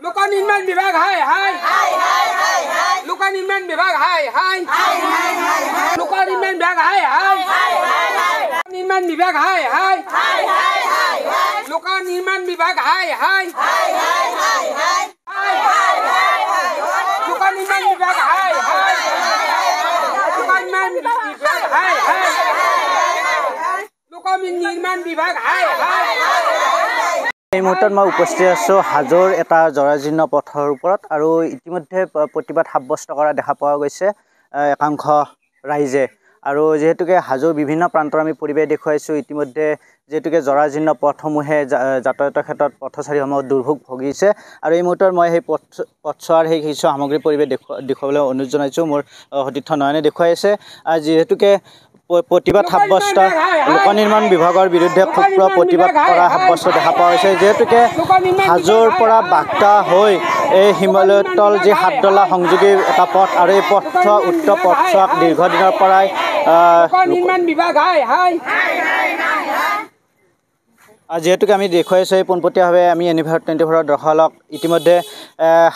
লোক নিৰ্মাণ বিভাগ হাই হাই লোক নিৰ্মাণ বিভাগ হাই হাই লোক নিৰ্মাণ বিভাগ হাই হাই নিৰ্মাণ বিভাগ হাই হাই লোক নিৰ্মাণ বিভাগ হাই হাই লোক নিৰ্মাণ বিভাগ হাই হাই লোক নিৰ্মাণ বিভাগ হাই হাই লোক নিৰ্মাণ বিভাগ হাই হাই। এই মুহূৰ্তত মই উপস্থিত আছোঁ হাজোৰ এটা জৰাজীৰ্ণ পথৰ ওপৰত আৰু ইতিমধ্যে প্ৰতিবাদ সাব্যস্ত কৰা দেখা পোৱা গৈছে একাংশ ৰাইজে আৰু যিহেতুকে হাজোৰ বিভিন্ন প্ৰান্তৰ আমি পৰিৱেশ দেখুৱাইছোঁ ইতিমধ্যে যিহেতুকে জৰাজীৰ্ণ পথসমূহে যাতায়াতৰ ক্ষেত্ৰত পথচাৰীসমূহ দুৰ্ভোগ ভুগিছে আৰু এই মুহূৰ্তত মই সেই পথছোৱাৰ সেই কিছু সামগ্ৰী পৰিৱেশ দেখুৱাবলৈ অনুৰোধ জনাইছোঁ। মোৰ সতীৰ্থ নয়নে দেখুৱাই আছে যিহেতুকে প্ৰতিবাদ সাব্যস্ত লোক নিৰ্মাণ বিভাগৰ বিৰুদ্ধে ক্ষুব্ৰ প্ৰতিবাদ কৰা সাব্যস্ত দেখা পোৱা হৈছে যিহেতুকে হাজোৰ পৰা বাক্তা হৈ এই হিমালয়তল যি হাতডলা সংযোগী এটা পথ আৰু এই পথছোৱা উত্তৰ পথছোৱাক দীৰ্ঘদিনৰ পৰাই যিহেতুকে আমি দেখুৱাইছোঁ এই পোনপটীয়াভাৱে আমি N24 দৰ্শকক ইতিমধ্যে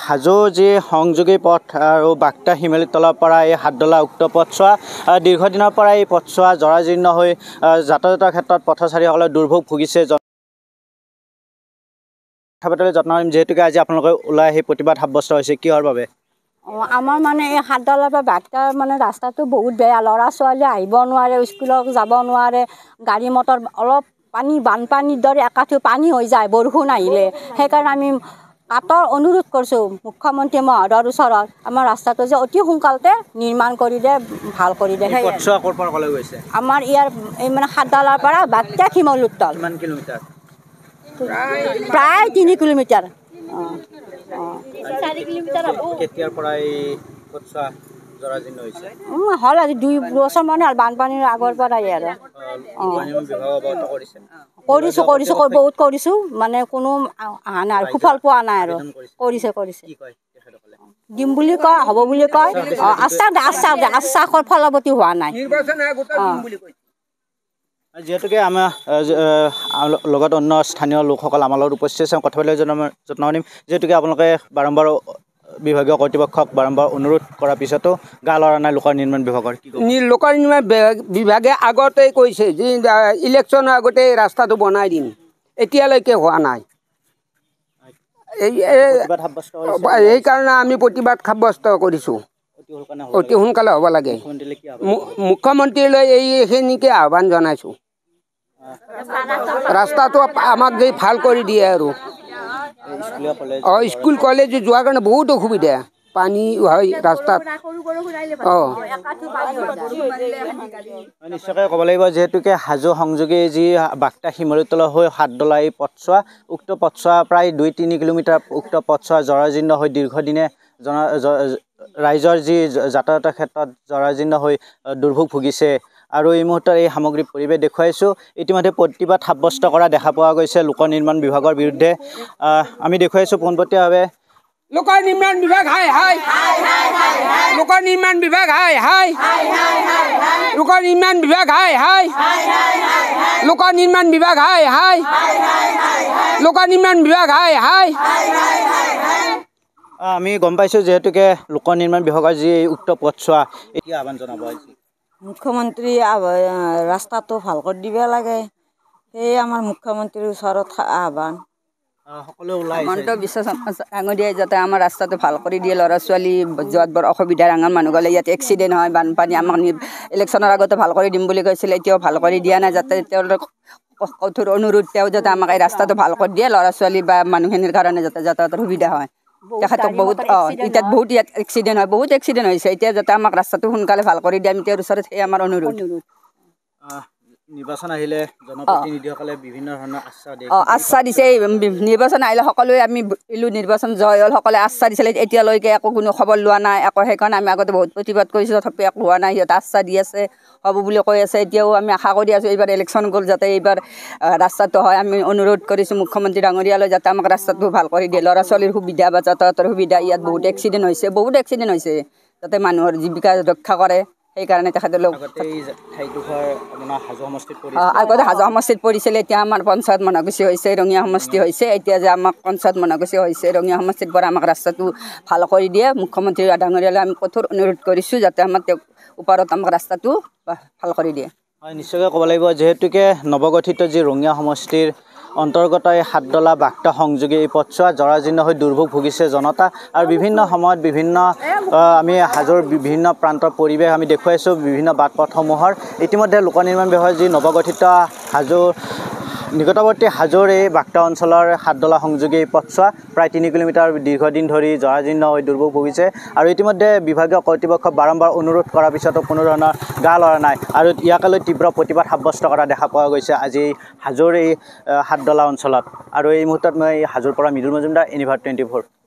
হাজো যি সংযোগী পথ আৰু বাক্তা হিমালয়তলৰ পৰা এই হাতডলা উক্ত পথছোৱা দীৰ্ঘদিনৰ পৰা এই পথছোৱা জৰাজীৰ্ণ হৈ যাতায়াতৰ ক্ষেত্ৰত পথচাৰীসকলে দুৰ্ভোগ ভুগিছে। কথা পাতিবলৈ যত্ন কৰিম যিহেতুকে আজি আপোনালোকে ওলাই সেই প্ৰতিবাদ সাব্যস্ত হৈছে কিহৰ বাবে? আমাৰ মানে এই হাতডালৰ পৰা বাক্তাৰ মানে ৰাস্তাটো বহুত বেয়া, ল'ৰা ছোৱালী আহিব নোৱাৰে, স্কুলত যাব নোৱাৰে, গাড়ী মটৰ অলপ পানী বানপানীৰ দৰে একাঠু পানী হৈ যায় বৰষুণ আহিলে। সেইকাৰণে আমি কাটৰ অনুৰোধ কৰিছোঁ মুখ্যমন্ত্ৰী মহোদয়ৰ ওচৰত আমাৰ ৰাস্তাটো যে অতি সোনকালতে নিৰ্মাণ কৰি দিয়ে, ভাল কৰি দিয়ে। আমাৰ ইয়াৰ এই মানে হাতডালৰ পৰা বাক্তা হিমালয়তল প্ৰায় 3 কিলোমিটাৰ। হ'ল আজি 2 বছৰ মানে বানপানীৰ আগৰ পৰাই আৰু কৰিছোঁ বহুত কৰিছোঁ মানে কোনো অহা নাই আৰু সুফল পোৱা নাই আৰু কৰিছে দিম বুলি কয় হ'ব বুলি কয় আশ্বাসৰ ফলৱতী হোৱা নাই। যিহেতুকে আমাৰ লগত অন্য স্থানীয় লোকসকল আমাৰ লগত উপস্থিত আছে কথা পাতিবলৈ যত্ন কৰিম যিহেতুকে আপোনালোকে বাৰম্বাৰ বিভাগীয় কৰ্তৃপক্ষক বাৰম্বাৰ অনুৰোধ কৰাৰ পিছতো গা লৰা নাই লোক নিৰ্মাণ বিভাগৰ। লোক নিৰ্মাণ বিভাগে আগতেই কৈছে যে ইলেকশ্যনৰ আগতে ৰাস্তাটো বনাই দিম, এতিয়ালৈকে হোৱা নাই। সেইকাৰণে আমি প্ৰতিবাদ সাব্যস্ত কৰিছোঁ অতি সোনকালে হ'ব লাগে। মুখ্যমন্ত্ৰীলৈ এইখিনিকে আহ্বান জনাইছোঁ ৰাস্তাটো আমাক যে ভাল কৰি দিয়ে আৰু স্কুল কলেজ যোৱাৰ কাৰণে বহুত অসুবিধা, পানী হয় ৰাস্তাত। নিশ্চয়কৈ ক'ব লাগিব যিহেতুকে হাজো সংযোগী যি বাক্তা হিমালয়তলৰ হৈ হাতডলা এই পথছোৱা উক্ত পথছোৱা প্ৰায় 2-3 কিলোমিটাৰ উক্ত পথছোৱা জৰাজীৰ্ণ হৈ দীৰ্ঘদিনে ৰাইজৰ যি যাতায়াতৰ ক্ষেত্ৰত জৰাজীৰ্ণ হৈ দুৰ্ভোগ ভুগিছে আৰু এই মুহূৰ্তত এই সামগ্ৰী পৰিৱেশ দেখুৱাইছোঁ। ইতিমধ্যে প্ৰতিবাদ সাব্যস্ত কৰা দেখা পোৱা গৈছে লোক নিৰ্মাণ বিভাগৰ বিৰুদ্ধে। আমি দেখুৱাইছোঁ পোনপটীয়াভাৱে লোক নিৰ্মাণ বিভাগ হাই হাই লোক নিৰ্মাণ বিভাগ হাই হাই লোক নিৰ্মাণ বিভাগ হাই হাই লোক নিৰ্মাণ বিভাগ হাই হাই লোক নিৰ্মাণ বিভাগ হাই হাই। আমি গম পাইছোঁ যিহেতুকে লোক নিৰ্মাণ বিভাগৰ যি উক্ত পথছোৱা এতিয়া আহ্বান জনাব আহিছে মুখ্যমন্ত্ৰী ৰাস্তাটো ভাল কৰি দিব লাগে, সেয়ে আমাৰ মুখ্যমন্ত্ৰীৰ ওচৰত আহ্বান। হিমন্ত বিশ্ব ডাঙৰীয়াই যাতে আমাৰ ৰাস্তাটো ভাল কৰি দিয়ে, ল'ৰা ছোৱালী যোৱাত বৰ অসুবিধা, ডাঙৰ মানুহ গ'লে ইয়াত এক্সিডেণ্ট হয়, বানপানী আমাক ইলেকশ্যনৰ আগতে ভাল কৰি দিম বুলি কৈছিলে, এতিয়াও ভাল কৰি দিয়া নাই। যাতে তেওঁলোক কঠোৰ অনুৰোধ তেওঁ যাতে আমাক এই ৰাস্তাটো ভাল কৰি দিয়ে, ল'ৰা ছোৱালী বা মানুহখিনিৰ কাৰণে যাতে যাতায়াতৰ সুবিধা হয়। তেখেতক বহুত ইয়াত বহুত এক্সিডেণ্ট হয়, বহুত এক্সিডেণ্ট হৈছে, এতিয়া যাতে আমাক ৰাস্তাটো সোনকালে ভাল কৰি দিয়ে আমি তেওঁৰ ওচৰত সেই আমাৰ অনুৰোধ। নিৰ্বাচন আহিলে জনপ্ৰতিনিধিসকলে বিভিন্ন ধৰণৰ আশ্বাস দিছে। নিৰ্বাচন আহিলে সকলোৱে আমি নিৰ্বাচন জয় হ'ল, সকলোৱে আশ্বাস দিছিলে, এতিয়ালৈকে একো কোনো খবৰ লোৱা নাই একো। সেইকাৰণে আমি আগতে বহুত প্ৰতিবাদ কৰিছোঁ, তথাপি একো হোৱা নাই। সিহঁতে আশ্বাস দি আছে হ'ব বুলি কৈ আছে, এতিয়াও আমি আশা কৰি আছোঁ এইবাৰ ইলেকশ্যন গ'ল যাতে এইবাৰ ৰাস্তাটো হয়। আমি অনুৰোধ কৰিছোঁ মুখ্যমন্ত্ৰী ডাঙৰীয়ালৈ যাতে আমাক ৰাস্তাটো ভাল কৰি দিয়ে, ল'ৰা ছোৱালীৰ সুবিধা বা যাতায়াতৰ সুবিধা। ইয়াত বহুত এক্সিডেণ্ট হৈছে, যাতে মানুহৰ জীৱিকা ৰক্ষা কৰে। সেইকাৰণে তেখেতলোক আগতে হাজো সমষ্টিত পৰিছিলে এতিয়া আমাৰ পঞ্চায়ত মনাকুচি হৈছে ৰঙিয়া সমষ্টি হৈছে এতিয়া যে আমাক পঞ্চায়ত মনাকুচি হৈছে ৰঙিয়া সমষ্টিৰ পৰা আমাক ৰাস্তাটো ভাল কৰি দিয়ে মুখ্যমন্ত্ৰী ডাঙৰীয়ালৈ আমি কঠোৰ অনুৰোধ কৰিছোঁ যাতে আমাৰ তেওঁ ওপৰত আমাক ৰাস্তাটো ভাল কৰি দিয়ে হয় নিশ্চয়কৈ ক'ব লাগিব যিহেতুকে নৱগঠিত যি ৰঙিয়া সমষ্টিৰ অন্তৰ্গত এই হাতডলা বাক্তা সংযোগী এই পথছোৱা জৰাজীৰ্ণ হৈ দুৰ্ভোগ ভুগিছে জনতা আৰু বিভিন্ন সময়ত বিভিন্ন আমি হাজোৰ বিভিন্ন প্ৰান্তৰ পৰিৱেশ আমি দেখুৱাইছোঁ বিভিন্ন বাট পথসমূহৰ ইতিমধ্যে লোক নিৰ্মাণ বিভাগৰ যি নৱগঠিত হাজো নিকটৱৰ্তী হাজোৰ এই বাক্তা অঞ্চলৰ হাতডলা সংযোগী এই পথছোৱা প্ৰায় 3 কিলোমিটাৰ দীৰ্ঘদিন ধৰি জৰাজীৰ্ণ হৈ দুৰ্ভোগ ভুগিছে আৰু ইতিমধ্যে বিভাগীয় কৰ্তৃপক্ষক বাৰম্বাৰ অনুৰোধ কৰাৰ পিছতো কোনো ধৰণৰ গা লৰা নাই আৰু ইয়াকে লৈ তীব্ৰ প্ৰতিবাদ সাব্যস্ত কৰা দেখা পোৱা গৈছে আজি হাজোৰ এই হাতডলা অঞ্চলত আৰু এই মুহূৰ্তত মই হাজোৰ পৰা মৃদুল মজুমদাৰ ইউনিভাৰ 24